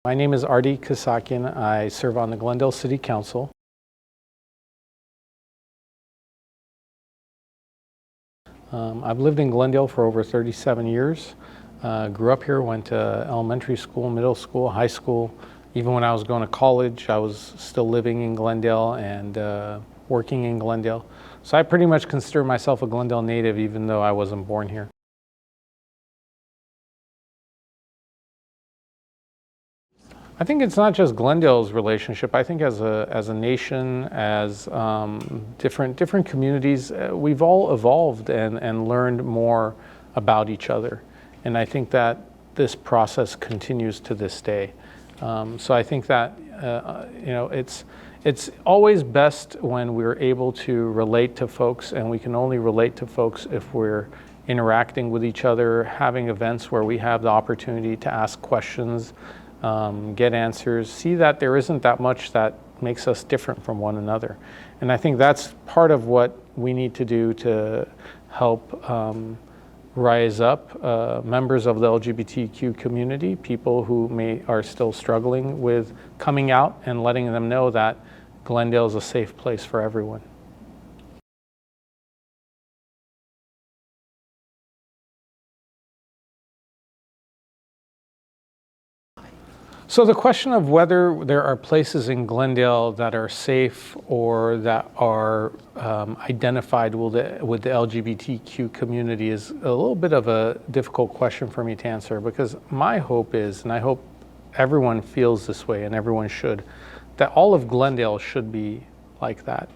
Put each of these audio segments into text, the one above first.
My name is Ardy Kassakhian. I serve on the Glendale City Council. I've lived in Glendale for over 37 years. Grew up here, went to elementary school, middle school, high school. Even when I was going to college, I was still living in Glendale and working in Glendale. So I pretty much consider myself a Glendale native, even though I wasn't born here. I think it's not just Glendale's relationship. I think as a nation, as different communities, we've all evolved and learned more about each other. And I think that this process continues to this day. So I think that it's always best when we're able to relate to folks, and we can only relate to folks if we're interacting with each other, having events where we have the opportunity to ask questions, get answers, see that there isn't that much that makes us different from one another. And I think that's part of what we need to do to help rise up members of the LGBTQ community, people who are still struggling with coming out, and letting them know that Glendale is a safe place for everyone. So the question of whether there are places in Glendale that are safe or that are identified with the LGBTQ community is a little bit of a difficult question for me to answer, because my hope is, and I hope everyone feels this way and everyone should, that all of Glendale should be like that.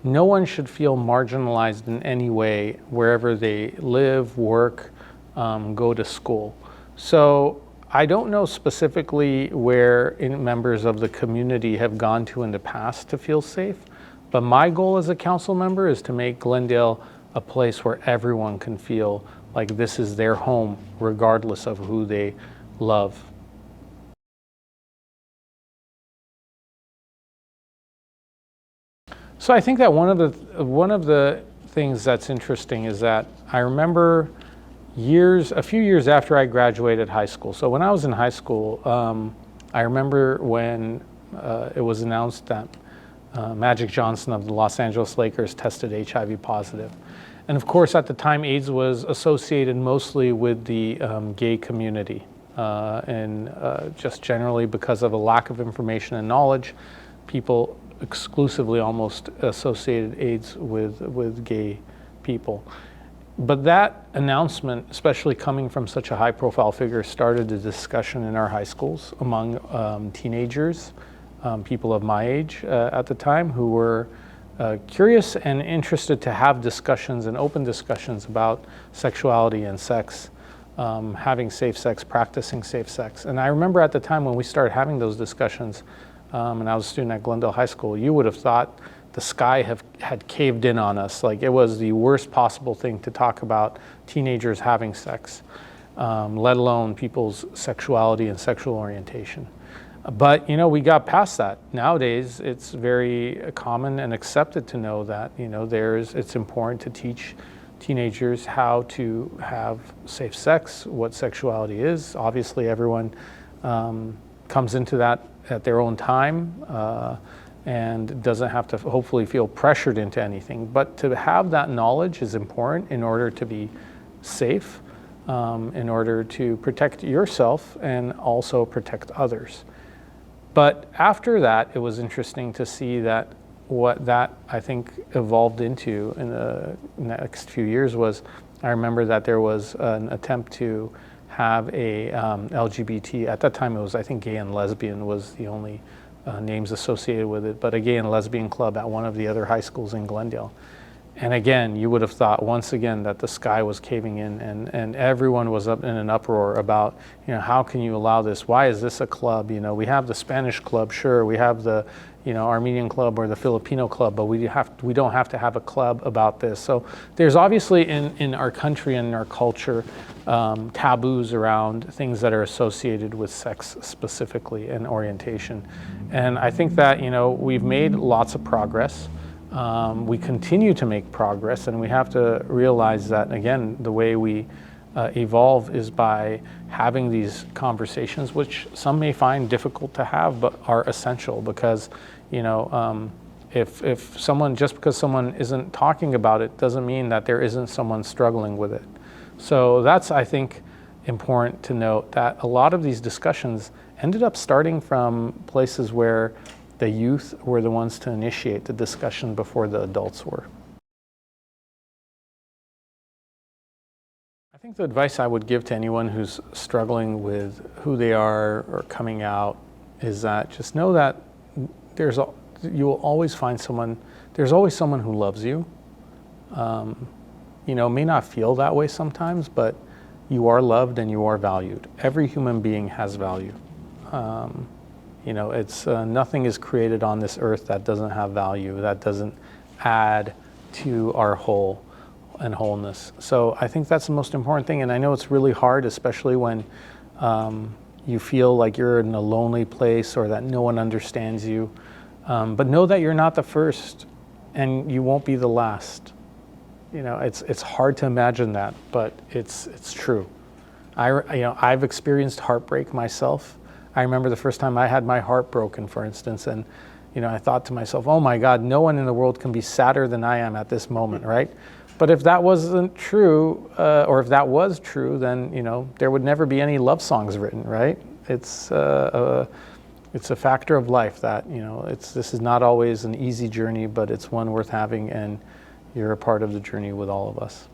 No one should feel marginalized in any way wherever they live, work, go to school. So I don't know specifically where members of the community have gone to in the past to feel safe, but my goal as a council member is to make Glendale a place where everyone can feel like this is their home, regardless of who they love. So I think that one of the things that's interesting is that I remember a few years after I graduated high school. So when I was in high school, I remember when it was announced that Magic Johnson of the Los Angeles Lakers tested HIV positive. And of course, at the time, AIDS was associated mostly with the gay community. And just generally because of a lack of information and knowledge, people exclusively almost associated AIDS with gay people. But that announcement, especially coming from such a high-profile figure, started a discussion in our high schools among teenagers, people of my age at the time, who were curious and interested to have discussions and open discussions about sexuality and sex, having safe sex, practicing safe sex. And I remember at the time when we started having those discussions, and I was a student at Glendale High School, you would have thought the sky had caved in on us. Like, it was the worst possible thing to talk about teenagers having sex, let alone people's sexuality and sexual orientation. But we got past that. Nowadays, it's very common and accepted to know that it's important to teach teenagers how to have safe sex, what sexuality is. Obviously, everyone comes into that at their own time. And doesn't have to hopefully feel pressured into anything. But to have that knowledge is important in order to be safe, in order to protect yourself and also protect others. But after that, it was interesting to see that what that, I think, evolved into in the next few years was, I remember that there was an attempt to have a LGBT, at that time it was, I think, gay and lesbian was the only names associated with it, but a gay and lesbian club at one of the other high schools in Glendale. And again, you would have thought once again that the sky was caving in, and everyone was up in an uproar about, how can you allow this? Why is this a club? We have the Spanish club, sure, we have the Armenian club or the Filipino club, but we don't have to have a club about this. So there's obviously in our country and in our culture taboos around things that are associated with sex specifically and orientation. And I think that we've made lots of progress. We continue to make progress, and we have to realize that, again, the way we evolve is by having these conversations, which some may find difficult to have, but are essential because, you know, if someone, just because someone isn't talking about it doesn't mean that there isn't someone struggling with it. So that's, I think, important to note that a lot of these discussions ended up starting from places where the youth were the ones to initiate the discussion before the adults were. I think the advice I would give to anyone who's struggling with who they are or coming out is that just know that you will always find someone, there's always someone who loves you. You know, may not feel that way sometimes, but you are loved and you are valued. Every human being has value. You know, it's nothing is created on this earth that doesn't have value, that doesn't add to our whole and wholeness. So I think that's the most important thing. And I know it's really hard, especially when you feel like you're in a lonely place or that no one understands you. But know that you're not the first and you won't be the last. You know, it's hard to imagine that, but it's true. I've experienced heartbreak myself. I remember the first time I had my heart broken, for instance, and you know, I thought to myself, oh my God, no one in the world can be sadder than I am at this moment, right? But if that wasn't true, or if that was true, then you know, there would never be any love songs written, right? It's a factor of life that, you know, this is not always an easy journey, but it's one worth having, and you're a part of the journey with all of us.